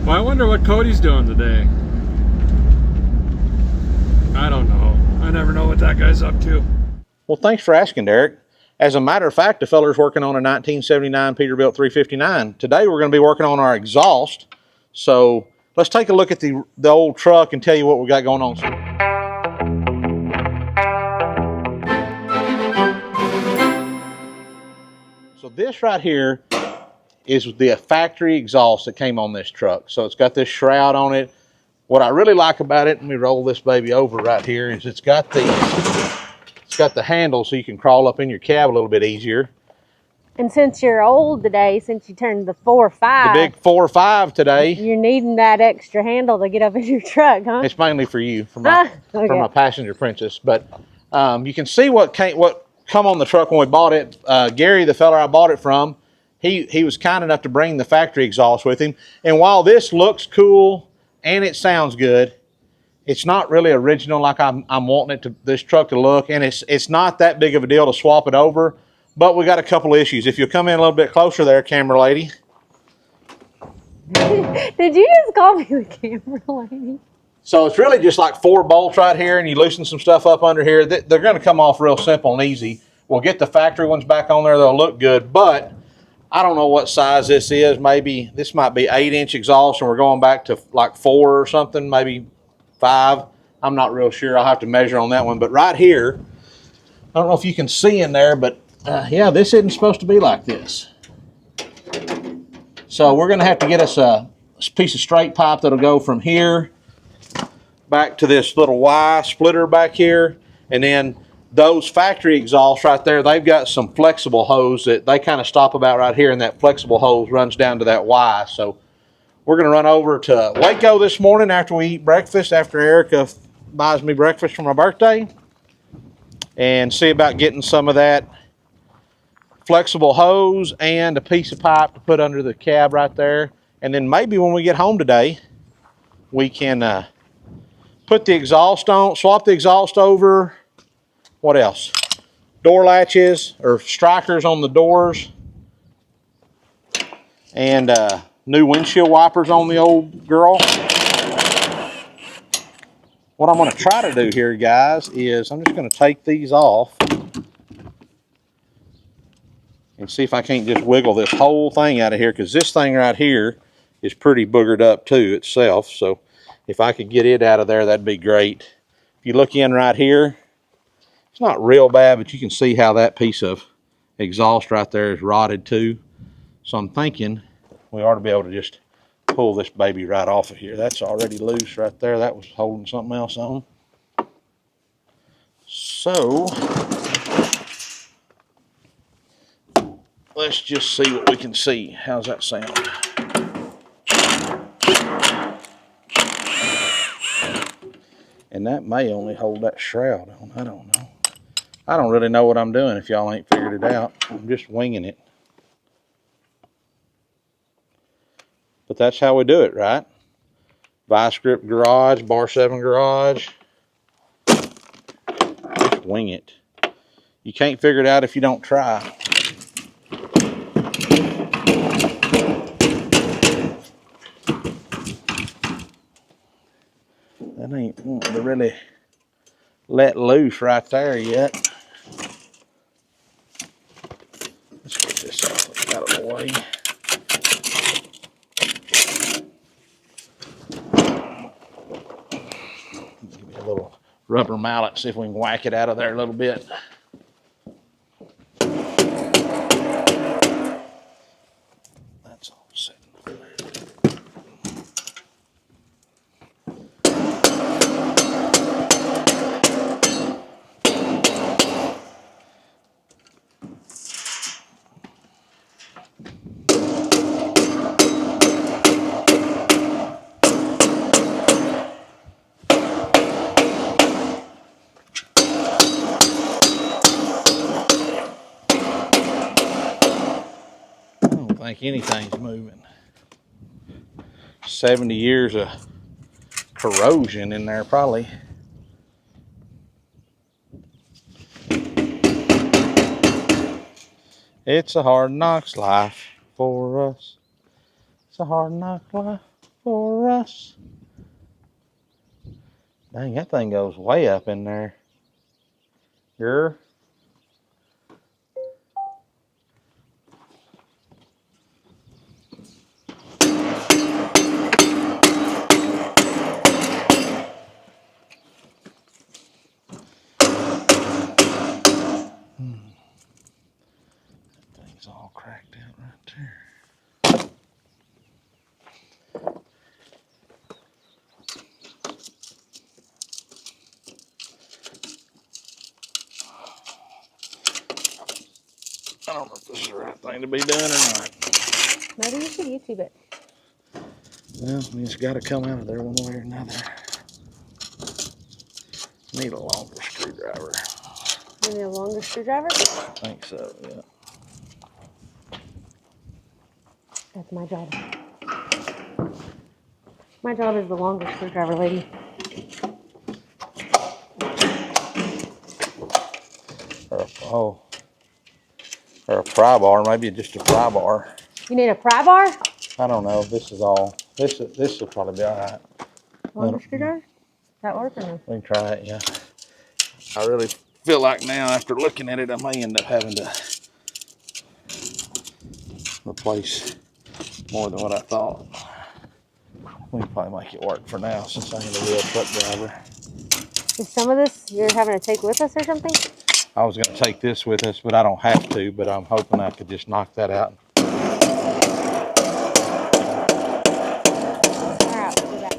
Well, I wonder what Cody's doing today. I don't know. I never know what that guy's up to. Well, thanks for asking, Derek. As a matter of fact, the feller's working on a 1979 Peterbilt 359. Today we're going to be working on our exhaust. So let's take a look at the old truck and tell you what we got going on. So this right here is the factory exhaust that came on this truck. So it's got this shroud on it. What I really like about it, let me roll this baby over right here, is it's got the handle so you can crawl up in your cab a little bit easier. And since you're old today, since you turned the 4 or 5, the big 4 or 5 today, you're needing that extra handle to get up in your truck, huh? It's mainly for you, for my passenger princess. But you can see what come on the truck when we bought it. Gary, the fella I bought it from, he was kind enough to bring the factory exhaust with him. And while this looks cool and it sounds good, it's not really original like I'm wanting this truck to look, and it's not that big of a deal to swap it over. But we got a couple issues. If you'll come in a little bit closer there, camera lady. Did you just call me the camera lady? So it's really just like 4 bolts right here, and you loosen some stuff up under here. They're going to come off real simple and easy. We'll get the factory ones back on there. They'll look good, but I don't know what size this is. Maybe this might be 8-inch exhaust, and we're going back to like 4 or something, maybe 5. I'm not real sure. I'll have to measure on that one. But right here, I don't know if you can see in there, but yeah, this isn't supposed to be like this. So we're going to have to get us a piece of straight pipe that'll go from here back to this little Y splitter back here. And then those factory exhausts right there, they've got some flexible hose that they kind of stop about right here, and that flexible hose runs down to that Y. So we're going to run over to Waco this morning after we eat breakfast, after Erica buys me breakfast for my birthday, and see about getting some of that flexible hose and a piece of pipe to put under the cab right there. And then maybe when we get home today, we can put the exhaust on, swap the exhaust over. What else? Door latches or strikers on the doors, and new windshield wipers on the old girl. What I'm going to try to do here, guys, is I'm just going to take these off and see if I can't just wiggle this whole thing out of here, because this thing right here is pretty boogered up too itself. So if I could get it out of there, that'd be great. If you look in right here, it's not real bad, but you can see how that piece of exhaust right there is rotted too. So I'm thinking we ought to be able to just pull this baby right off of here. That's already loose right there. That was holding something else on. So let's just see what we can see. How's that sound? And that may only hold that shroud on. I don't know. I don't really know what I'm doing if y'all ain't figured it out. I'm just winging it. But that's how we do it, right? Vice Grip Garage, Bar 7 Garage. Just wing it. You can't figure it out if you don't try. That ain't wanting to really let loose right there yet. Let's get this out of the way. Give me a little rubber mallet, see if we can whack it out of there a little bit. That's all set. I don't think anything's moving. 70 years of corrosion in there probably. It's a hard knocks life for us. It's a hard knock life for us. Dang, that thing goes way up in there. Here. That thing's all cracked out right there. I don't know if this is the right thing to be doing or not. Maybe you should YouTube it. Well, I mean, it's got to come out of there one way or another. Need a longer screwdriver. You need a longer screwdriver? I think so, yeah. That's my job. My job is the longer screwdriver, lady. Or a pry bar, maybe just a pry bar. You need a pry bar? I don't know. This will probably be all right. Longer screwdriver? That work or no? We can try it, yeah. I really feel like now, after looking at it, I may end up having to replace more than what I thought. We can probably make it work for now since I ain't a real truck driver. Is some of this you're having to take with us or something? I was going to take this with us, but I don't have to, but I'm hoping I could just knock that out.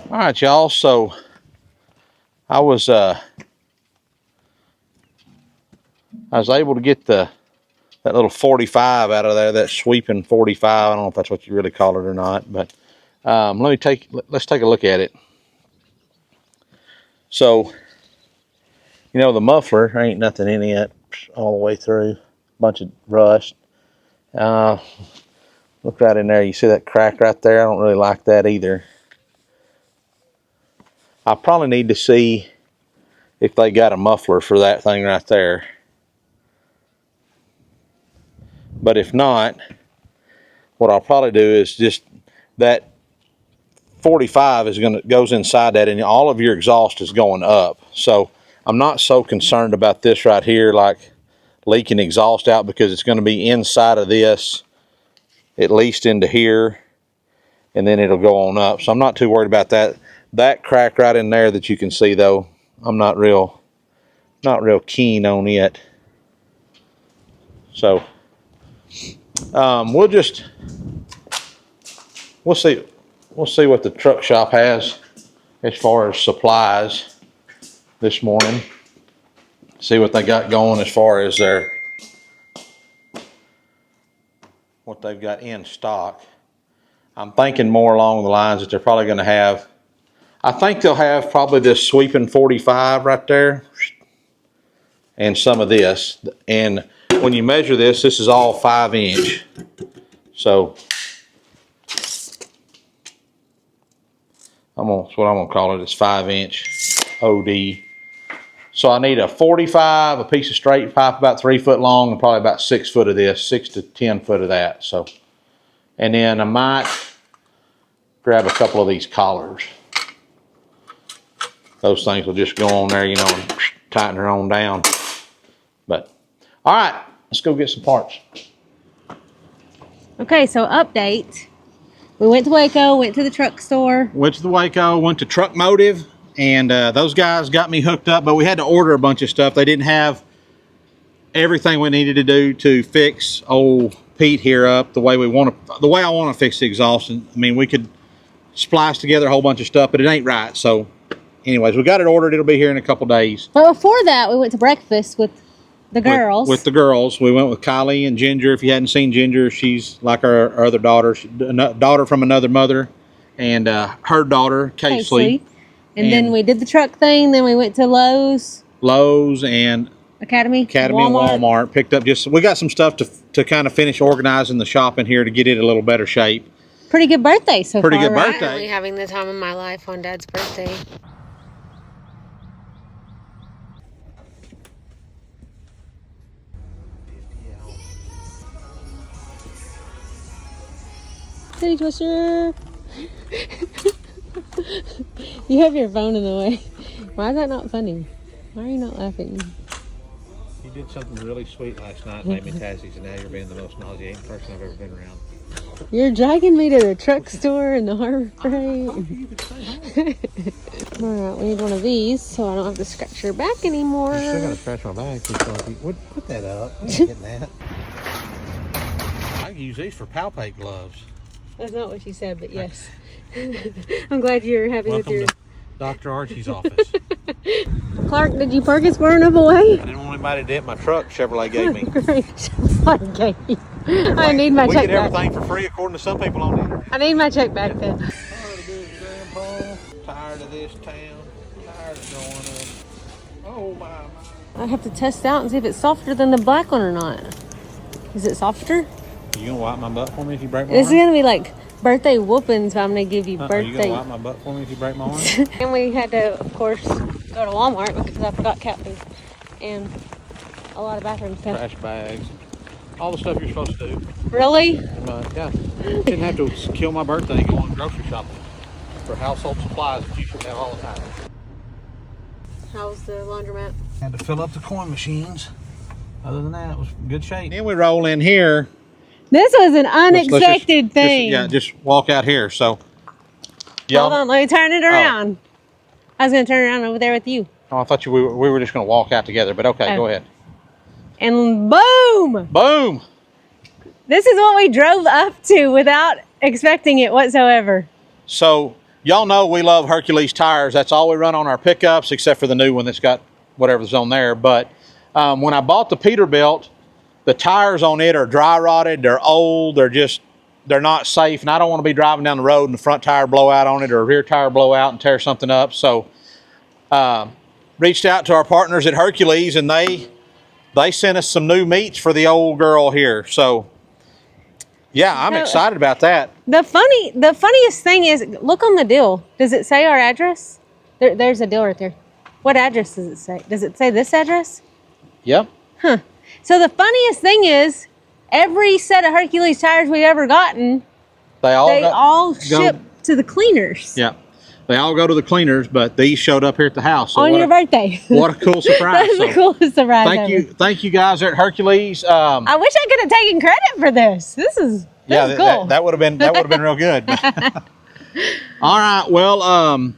All right, y'all, so I was able to get that little 45 out of there, that sweeping 45. I don't know if that's what you really call it or not, but let's take a look at it. So, you know, the muffler, there ain't nothing in it all the way through. Bunch of rust. Look right in there. You see that crack right there? I don't really like that either. I probably need to see if they got a muffler for that thing right there. But if not, what I'll probably do is just that 45 goes inside that, and all of your exhaust is going up. So I'm not so concerned about this right here, like leaking exhaust out, because it's going to be inside of this, at least into here, and then it'll go on up. So I'm not too worried about that. That crack right in there that you can see, though, I'm not real keen on it. So we'll see what the truck shop has as far as supplies this morning. See what they got going as far as what they've got in stock. I'm thinking more along the lines that they're probably going to have, I think they'll have probably this sweeping 45 right there and some of this. And when you measure this, this is all 5-inch. So that's what I'm gonna call it. It's 5-inch OD. So I need a 45, a piece of straight pipe about 3 foot long, and probably about 6 foot of this, 6 to 10 foot of that. So, and then I might grab a couple of these collars. Those things will just go on there, you know, and tighten her on down. But all right, let's go get some parts. Okay, so update. We went to Waco, went to the truck store. Went to the Waco, went to Truck Motive, and those guys got me hooked up, but we had to order a bunch of stuff. They didn't have everything we needed to do to fix old Pete here up the way I want to fix the exhaust. And I mean, we could splice together a whole bunch of stuff, but it ain't right. So anyways, we got it ordered. It'll be here in a couple days. But before that, we went to breakfast with the girls. With the girls. We went with Kylie and Ginger. If you hadn't seen Ginger, she's like our other daughter. Daughter from another mother. And her daughter, Casey. And then we did the truck thing. Then we went to Lowe's and Academy and Walmart. Picked up we got some stuff to kind of finish organizing the shop in here to get it a little better shape. Pretty good birthday so far. Pretty good right? birthday. Really having the time of my life on Dad's birthday. Titty twister. You have your phone in the way. Why is that not funny? Why are you not laughing? You did something really sweet last night, made me Tassie's, and now you're being the most nauseating person I've ever been around. You're dragging me to the truck store and the Harbor Freight. Alright, we need one of these so I don't have to scratch your back anymore. I'm still gonna scratch my back. Put that up. I ain't getting that. I can use these for palpate gloves. That's not what she said, but yes. I'm glad you're happy Welcome with your... to Dr. Archie's office. Clark, did you park it far enough away? I didn't want anybody to dent my truck Chevrolet gave me. Great. Chevrolet gave you. I need my check We get back. everything for free according to some people on the internet. I need my check back then. Tired of this grandpa. Tired of this town. Tired of going up. Oh my. I have to test out and see if it's softer than the black one or not. Is it softer? You gonna wipe my butt for me if you break my This is arm? gonna be like birthday whoopings, but I'm gonna give you Are you birthday. gonna wipe my butt for me if you break my arm? And we had to, of course, go to Walmart because I forgot cat food and a lot of bathroom stuff. Trash bags. All the stuff you're supposed to do. Really? But yeah, didn't have to kill my birthday going grocery shopping for household supplies that you should have all the time. How's the laundromat? Had to fill up the coin machines. Other than that, it was in good shape. Then we roll in here. This was an Let's unexpected thing. just walk out here. So, Hold on, let me turn it around. I was gonna turn around over there with you. Oh, I thought we were just going to walk out together, but okay, go ahead. And boom! Boom! This is what we drove up to without expecting it whatsoever. So, y'all know we love Hercules tires. That's all we run on our pickups, except for the new one that's got whatever's on there. But when I bought the Peterbilt, the tires on it are dry rotted, they're old, they're not safe, and I don't want to be driving down the road and the front tire blow out on it or a rear tire blow out and tear something up. So, reached out to our partners at Hercules, and they sent us some new meats for the old girl here. So, yeah, I'm excited about that. The funniest thing is, look on the deal. Does it say our address? There's a deal right there. What address does it say? Does it say this address? Yep. Huh. So the funniest thing is, every set of Hercules tires we've ever gotten, they all ship to the cleaners. Yeah. They all go to the cleaners, but these showed up here at the house. So on your birthday. What a cool surprise. That's the coolest surprise ever. Thank you guys at Hercules. I wish I could have taken credit for this. This is cool. That would have been real good. All right, well,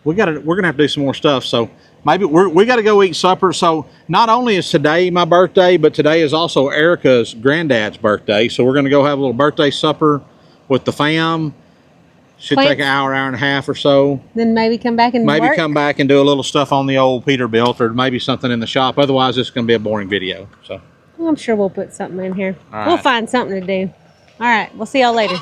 we're gonna have to do some more stuff. So maybe we got to go eat supper. So not only is today my birthday, but today is also Erica's granddad's birthday. So we're gonna go have a little birthday supper with the fam. Should take an hour and a half or so. Then maybe come back and come back and do a little stuff on the old Peterbilt, or maybe something in the shop. Otherwise, it's going to be a boring video. So I'm sure we'll put something in here. All We'll right. find something to do. All right, we'll see y'all later.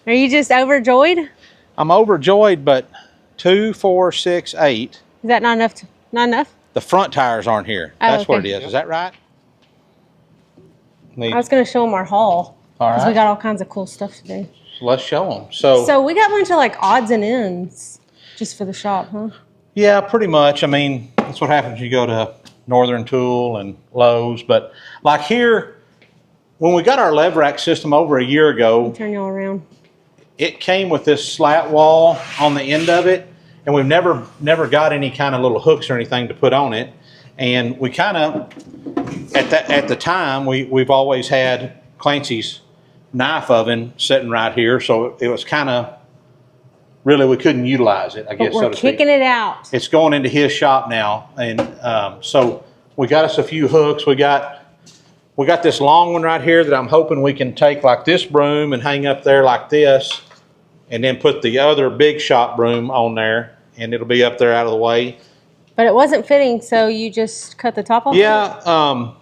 Are you just overjoyed? I'm overjoyed, but 2, 4, 6, 8. Is that not enough? Not enough? The front tires aren't here. Oh, That's what it okay. is. Is that right? I was going to show them our haul. All Because right. we got all kinds of cool stuff today. Let's show them. So we got a bunch of like odds and ends just for the shop, huh? yeah, pretty much. I mean, that's what happens when you go to Northern Tool and Lowe's. But like here, when we got our lev rack system over a year ago, Turn y'all around. it came with this slat wall on the end of it, and we've never got any kind of little hooks or anything to put on it. And we kind of, at the time, we've always had Clancy's knife oven sitting right here, so it was kind of, really we couldn't utilize it, I guess, But so we're to speak. kicking it out. It's going into his shop now, and so we got us a few hooks. We got this long one right here that I'm hoping we can take like this broom and hang up there like this, and then put the other big shop broom on there, and it'll be up there out of the way. But it wasn't fitting, so you just cut the top off? Yeah,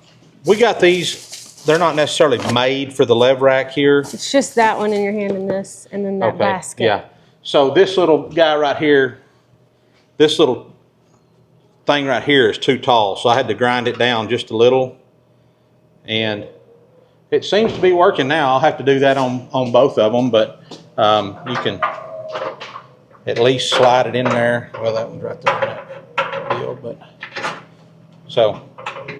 we got these. They're not necessarily made for the lev rack here. It's just that one in your hand and this, and then that basket. Yeah. So this little guy right here, this little thing right here is too tall, so I had to grind it down just a little, and it seems to be working now. I'll have to do that on both of them, but you can at least slide it in there. Well, that one's right there in that deal, but so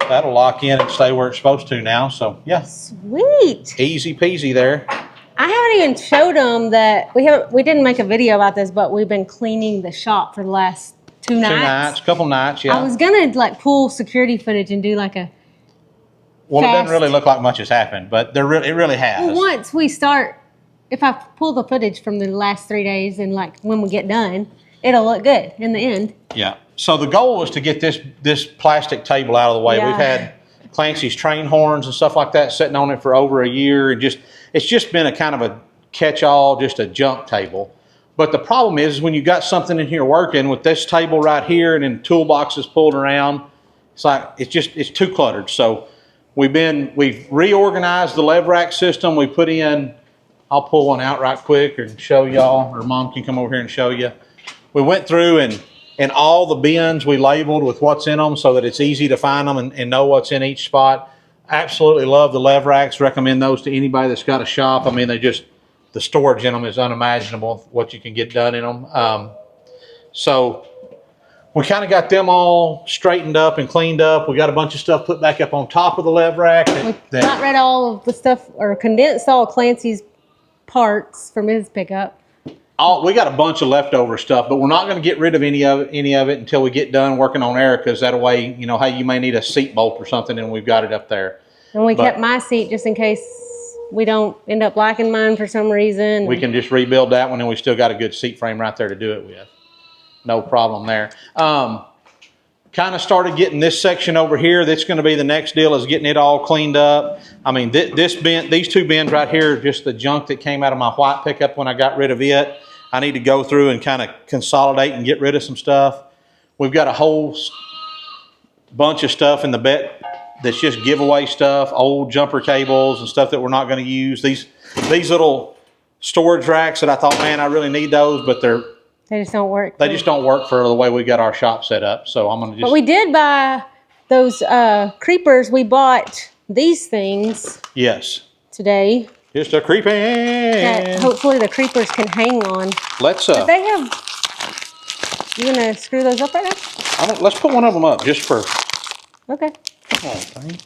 that'll lock in and stay where it's supposed to now. So yeah, Sweet. easy peasy there. I haven't even showed them that we didn't make a video about this, but we've been cleaning the shop for the last two nights. Couple nights, yeah. I was gonna like pull security footage and do like a. Well, it doesn't really look like much has happened, but it really has. Well, once we start, if I pull the footage from the last 3 days and like when we get done, it'll look good in the end. Yeah. So the goal was to get this plastic table out of the way. Yeah. We've had Clancy's train horns and stuff like that sitting on it for over a year, and it's just been a kind of a catch-all, just a junk table. But the problem is when you got something in here working with this table right here and then toolboxes pulled around, it's like it's too cluttered. So we've reorganized the lever rack system. We put in, I'll pull one out right quick and show y'all, or Mom can come over here and show you. We went through and all the bins we labeled with what's in them so that it's easy to find them and know what's in each spot. Absolutely love the lever racks. Recommend those to anybody that's got a shop. I mean, the storage in them is unimaginable, what you can get done in them. So we kind of got them all straightened up and cleaned up. We got a bunch of stuff put back up on top of the lever rack. We got rid of all of the stuff, or condensed all Clancy's parts from his pickup. We got a bunch of leftover stuff, but we're not going to get rid of any of it until we get done working on Erica's. That way, you know, you may need a seat bolt or something, and we've got it up there. And we kept my seat just in case we don't end up liking mine for some reason. We can just rebuild that one, and we still got a good seat frame right there to do it with. No problem there. Kind of started getting this section over here. That's going to be the next deal, is getting it all cleaned up. I mean, these two bins right here are just the junk that came out of my white pickup when I got rid of it. I need to go through and kind of consolidate and get rid of some stuff. We've got a whole bunch of stuff in the bed that's just giveaway stuff, old jumper cables and stuff that we're not going to use. These little storage racks that I thought, man, I really need those, but they just don't work. They just don't work for the way we got our shop set up. So I'm going to just... But we did buy those creepers. We bought these things. Yes. Today. Just a creeping. That hopefully the creepers can hang on. Let's... But they have... You going to screw those up right now? Let's put one of them up just for... Okay. Come on, thing.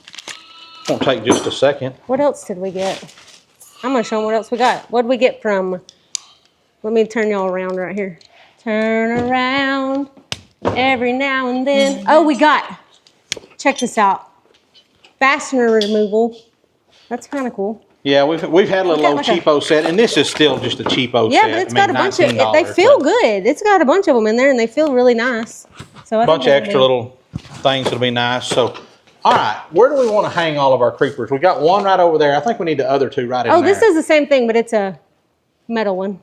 Won't take just a second. What else did we get? I'm going to show them what else we got. What did we get from... Let me turn y'all around right here. Turn around every now and then. Oh, we got... Check this out. Fastener removal. That's kind of cool. Yeah, we've had a little old cheapo set, and this is still just a cheapo set. Yeah, but it's got a bunch of... They feel good. It's got a bunch of them in there, and they feel really nice. So a bunch of extra little things that'll be nice. So, all right, where do we want to hang all of our creepers? We got one right over there. I think we need the other two right in there. Oh, this is the same thing, but it's a metal one.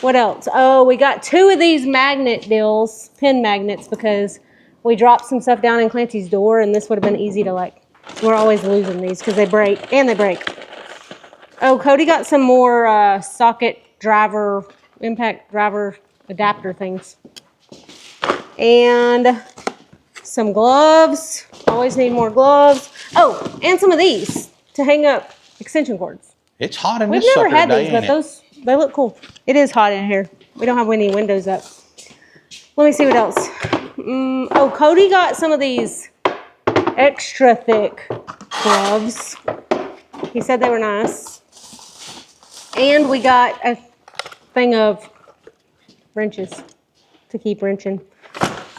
What else? Oh, we got two of these magnet deals, pin magnets, because we dropped some stuff down in Clancy's door, and this would have been easy to like... We're always losing these because they break, and they break. Oh, Cody got some more socket driver, impact driver adapter things. And some gloves. Always need more gloves. Oh, and some of these to hang up extension cords. It's hot in this We've sucker never had today, these, but they look cool. It is hot in here. We don't have any windows up. Let me see what else. Oh, Cody got some of these extra thick gloves. He said they were nice. And we got a thing of wrenches to keep wrenching.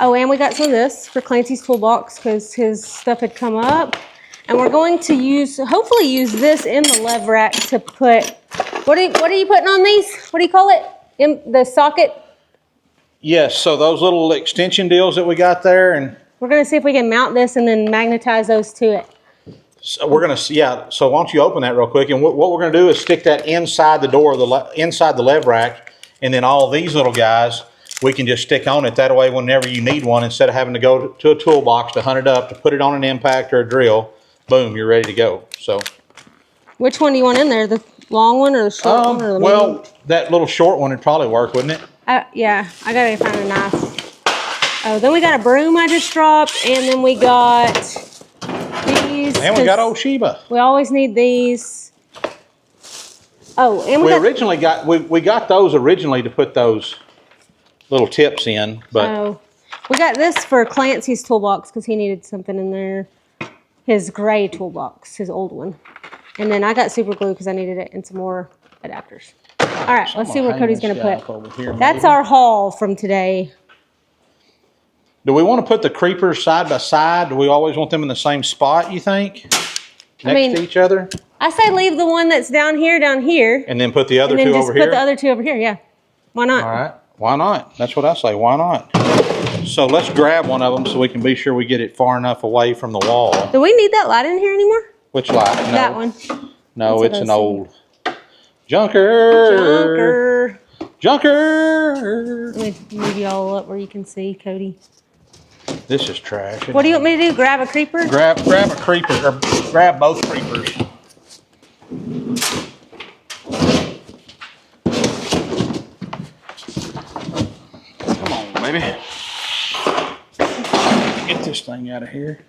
Oh, and we got some of this for Clancy's toolbox because his stuff had come up. And we're going to hopefully use this in the lever rack to put, what are you putting on these? What do you call it? In the socket? Yes, so those little extension deals that we got there, and we're going to see if we can mount this and then magnetize those to it. So we're going to, yeah, so why don't you open that real quick, and what we're going to do is stick that inside the door, inside the lever rack, and then all these little guys, we can just stick on it. That way, whenever you need one, instead of having to go to a toolbox to hunt it up, to put it on an impact or a drill, boom, you're ready to go. So, which one do you want in there? The long one or the short one? Or the well, medium? That little short one would probably work, wouldn't it? Yeah, I got to find a knife. Oh, then we got a broom I just dropped, and then we got these. And we got old Sheba. We always need these. Oh, and we originally got we got those originally to put those little tips in, but we got this for Clancy's toolbox because he needed something in there. His gray toolbox, his old one. And then I got super glue because I needed it and some more adapters. All right, let's see what Cody's going to put. Over here, That's maybe. our haul from today. Do we want to put the creepers side by side? Do we always want them in the same spot, you think? Next to each other? I say leave the one that's down here. And then put the other And then two just over put here? the other two over here, yeah. Why not? All right. Why not? That's what I say. Why not? So let's grab one of them so we can be sure we get it far enough away from the wall. Do we need that light in here anymore? Which light? No. That one. No, That's it's what I an was old junker. Junker. Junker. Let me move you all up where you can see, Cody. This is trash. What do you want me to do? Grab a creeper? Grab a creeper, or grab both creepers. Come on, baby. Get this thing out of here.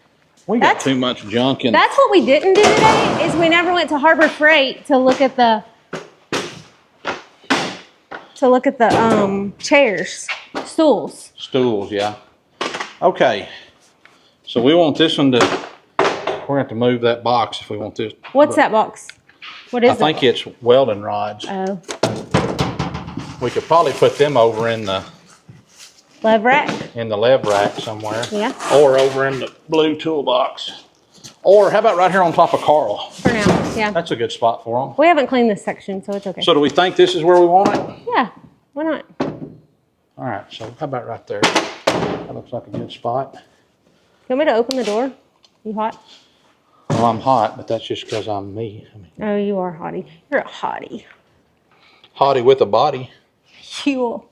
We got That's- too much junk in. That's what we didn't do today, is we never went to Harbor Freight to look at the chairs, stools. Stools, yeah. Okay. So we want this one to, we're going to have to move that box if we want this. What's that box? What is I think it? it's welding rods. Oh, We could probably put them over in the lev rack. lev rack somewhere. Yeah. Or over in the blue toolbox. Or how about right here on top of Carl? For now, yeah. That's a good spot for them. We haven't cleaned this section, so it's okay. So do we think this is where we want it? Yeah, why not? All right, so how about right there? That looks like a good spot. You want me to open the door? You hot? Well, I'm hot, but that's just because I'm me. I mean, Oh, you are hottie. You're a hottie. hottie with a body. You.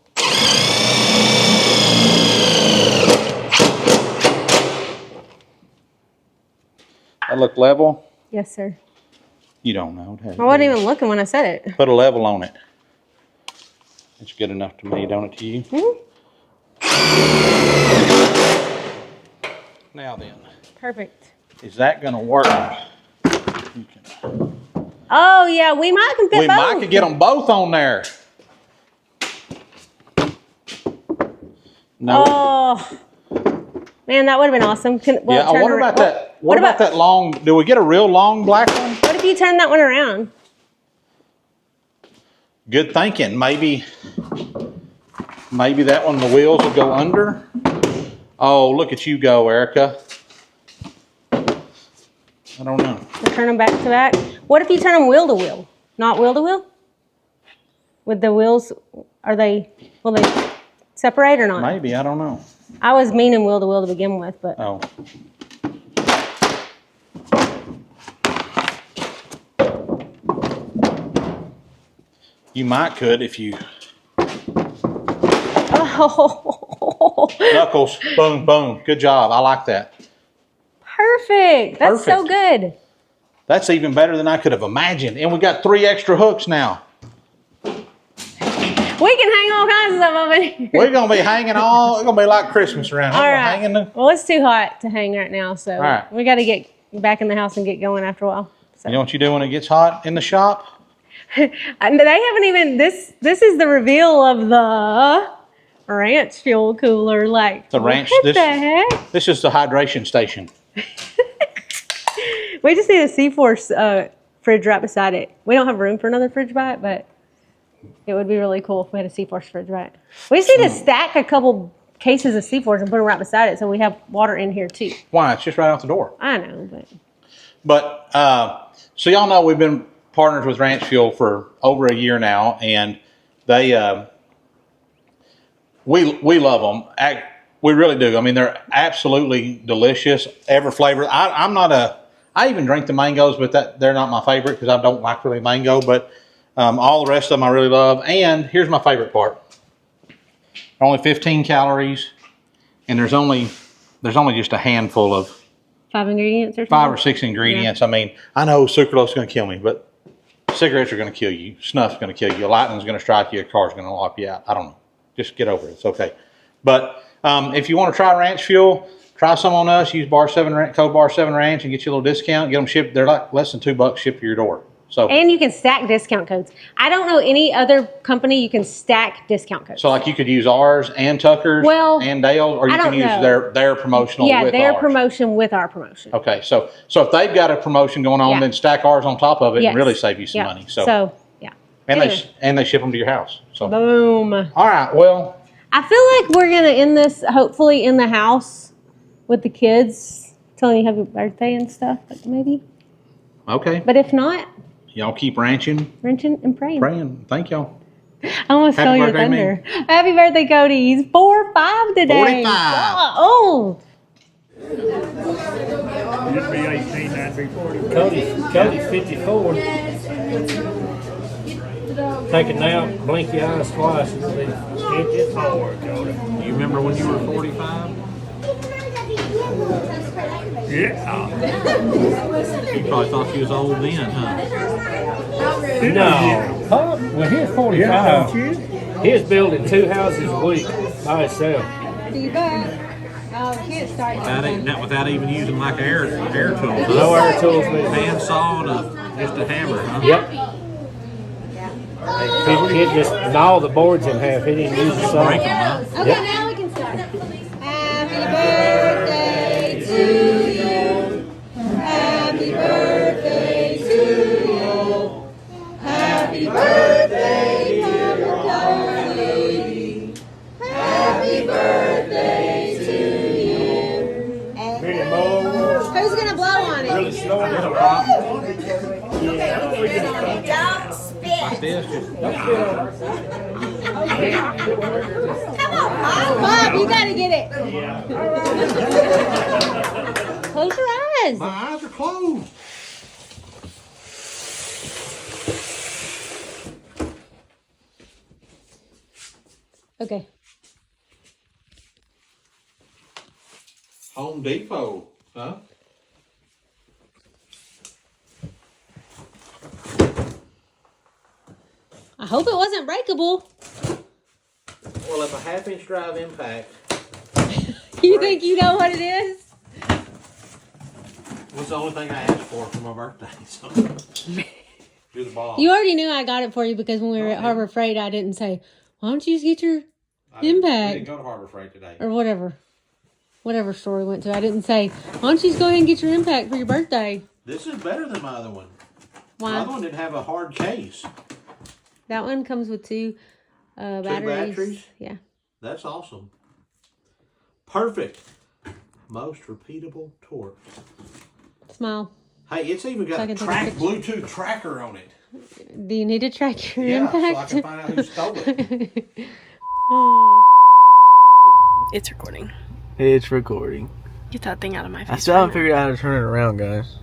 That look level? Yes, sir. You don't know. I wasn't even looking when I said it. Put a level on it. It's good enough to me, don't it to you? Mm-hmm. Now then, Perfect. is that going to work? Oh, yeah, we might can fit We both. might could get them both on there. No. Oh, man, that would have been awesome. Yeah, I wonder about that. What about that long? Do we get a real long black one? What if you turn that one around? Good thinking. Maybe that one, the wheels will go under. Oh, look at you go, Erica. I don't know. Or turn them back to back? What if you turn them wheel to wheel? Not wheel to wheel? With the wheels, will they separate or not? Maybe, I don't know. I was meaning wheel to wheel to begin with, but Oh. You might could if you oh, knuckles, boom, boom. Good job. I like that. perfect. That's so Perfect. good. That's even better than I could have imagined. And we got 3 extra hooks now. We can hang all kinds of stuff up in here. We're gonna be hanging all. It's gonna be like Christmas around here. All We're right. hanging the, Well, it's too hot to hang right now, so right. we got to get back in the house and get going after a while. So. You know what you do when it gets hot in the shop? And they haven't even this is the reveal of the ranch fuel cooler. Like The ranch- What this- the heck? This is the hydration station. We just need a C-Force fridge right beside it. We don't have room for another fridge by it, but it would be really cool if we had a C-Force fridge by it. We just need to stack a couple cases of C-Force and put them right beside it so we have water in here too. Why? It's just right out the door. I know, but But so y'all know we've been partners with Ranch Fuel for over a year now, and they we love them. We really do. I mean, they're absolutely delicious. Every flavor. I even drink the mangoes, but they're not my favorite because I don't like really mango. But all the rest of them I really love. And here's my favorite part: they're only 15 calories, and there's only just a handful of 5 ingredients or something. 5 or 6 ingredients. I mean, I know sucralose is going to kill me, but cigarettes are going to kill you. Snuff's going to kill you. Lightning's going to strike you. A car's going to lock you out. I don't know. Just get over it. It's okay. But if you want to try Ranch Fuel, try some on us. Use code Bar 7 Ranch and get you a little discount. Get them shipped. They're like less than $2 shipped to your door. So, And you can stack discount codes. I don't know any other company you can stack discount codes. so like you could use ours and Tucker's Well, and Dale, or you I can don't use know. their promotional Yeah, with their ours. promotion with our promotion. Okay, so if they've got a promotion going on, Yeah. then stack ours on top of it Yes. and really save you some Yeah. money. So, yeah. and they ship them to your house. So, Boom. all right, well, I feel like we're going to end this hopefully in the house with the kids telling you happy birthday and stuff, like maybe. okay. But if not, Y'all keep ranching, wrenching and praying. praying. Thank y'all. I almost Happy stole your birthday, thunder. Happy birthday, Cody. He's 4'5" today. 45. Oh. You'd be 18, I'd be 40. Cody's 54. Take a nap, blink your eyes twice, and leave. It gets hard, Cody. You remember when you were 45? Yeah. You probably thought you was old then, huh? No. Huh? Well, he's 45. Yeah, don't you? He was building 2 houses a week by himself. Without even using like air tools. No air tools needed. Hand saw and just a hammer, huh? Yep. He'd just gnaw the boards in half. He didn't use a saw. Break 'em, huh? Okay, now we can start. Happy birthday to you. Happy birthday to you. Happy birthday, Mama Cody. Happy birthday to you. Many more. Who's gonna blow on it? Really snowing in a Don't spit. Like this, just Come on, Bob, you gotta get it. Close your eyes. my eyes are closed. Okay. Home Depot, huh? I hope it wasn't breakable. Well, if a half-inch drive impact, You think you know what it is? what's the only thing I asked for my birthday? So, do the ball. You already knew I got it for you because when we were at Okay. Harbor Freight, I didn't say, why don't you just get your I didn't impact go to Harbor Freight today. or whatever store we went to. I didn't say, why don't you just go ahead and get your impact for your birthday? This is better than my other one. My other Why? one didn't have a hard case. That one comes with two batteries. batteries? Yeah. That's awesome. Perfect. Most repeatable torque. Smile. Hey, it's even So I got can a take a picture. Bluetooth tracker on it. Do you need to track your Yeah, so I impact? can find out who stole it. Oh. It's recording. It's recording. Get that thing out of my face. I still haven't figured out how to turn it around, guys.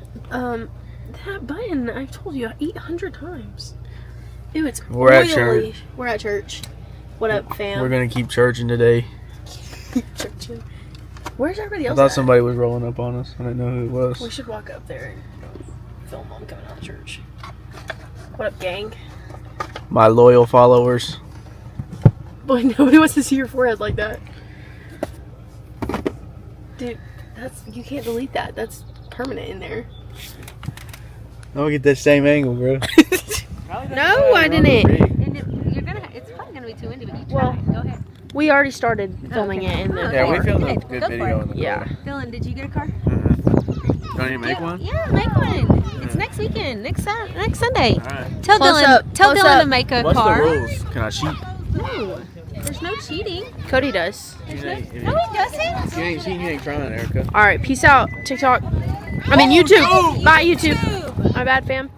That button, I've told you 800 times. Ew, it's We're at oily. church. We're at church. What up, fam? We're gonna keep churching today. Churching. Where's everybody I else thought at? somebody was rolling up on us. I didn't know who it We was. should walk up there and film them coming out of church. What up, gang? My loyal followers. Boy, nobody wants to see your forehead like that. Dude, you can't delete that. That's permanent in there. I'll get that same angle, bro. No, I didn't. It's probably gonna be too windy, but you Well, Go ahead. We already started filming it in the Yeah, we car. filmed a Good. good Go for video it. in the Yeah. Dylan, did you get a car? Don't you make one? Yeah, make one. It's next weekend, next Sunday. Alright. Tell Close Dylan. up, Tell close Dylan up. to make a What's car. the rules? Can I cheat? No, there's no cheating. Cody does. If you ain't, No, he doesn't. you ain't cheating, you ain't trying, Erica. All right, peace out, TikTok. I mean YouTube. Bye YouTube. My bad, fam.